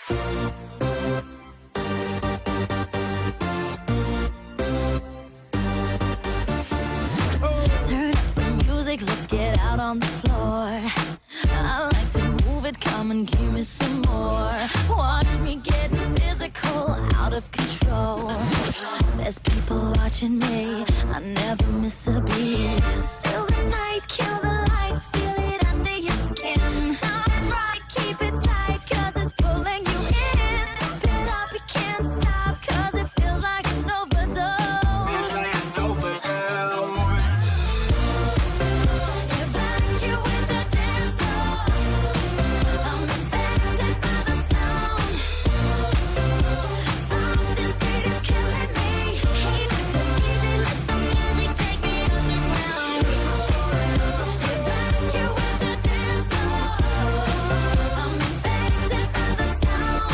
Turn up the music, let's get out on the floor. I like to move it, come and give me some more. Watch me getting physical, out of control. There's people watching me, I never miss a beat. Still the night, kill the lights, feel it under your skin. Try to keep it tight, cause it's pulling you in. Pump it up, you can't stop, cause it feels like an overdose. Evacuate the dance floor. I'm infected by the sound. Stop, this beat is killing me. Hey, Mr. DJ, let the music take me underground. Evacuate the dance floor. I'm infected by the sound.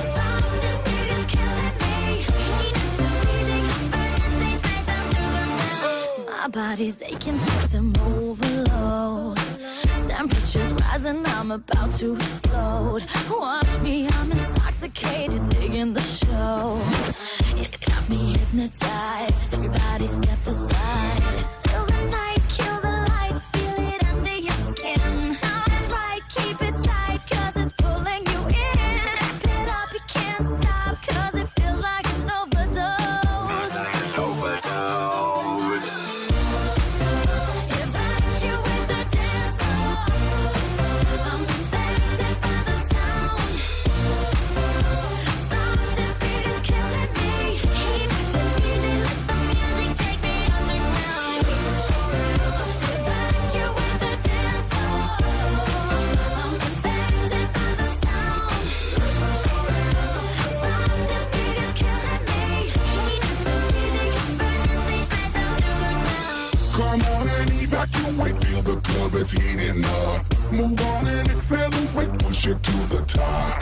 Stop, this beat is killing me. Hey, Mr. DJ, I'm burning things right down to the ground. My body's aching, system overload. Temperature's rising, I'm about to explode. Watch me, I'm intoxicated, digging the show. It's got me hypnotized, everybody step aside. Still the night, kill the lights, feel it under your skin. That's right, keep it tight, cause it's pulling you in. Wrap it up, you can't stop, cause it feels like an overdose. Evacuate the dance floor. I'm infected by the sound. Stop, this beat is killing me. Hey, Mr. DJ, let the music take me underground. Evacuate the dance floor. I'm infected by the sound. Stop, this beat is killing me. Hey, Mr. DJ, I'm burning things right down to the ground. Come on and evacuate, feel the club is heating up. Move on and accelerate, push it to the top.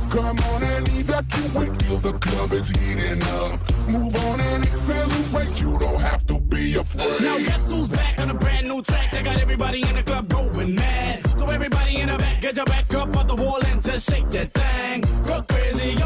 Come on and evacuate, feel the club is heating up. Move on and accelerate, you don't have to be afraid. Now guess who's back on a brand new track that got everybody in the club going mad. So everybody in the back, get your back up on the wall and just shake that thing. Go crazy,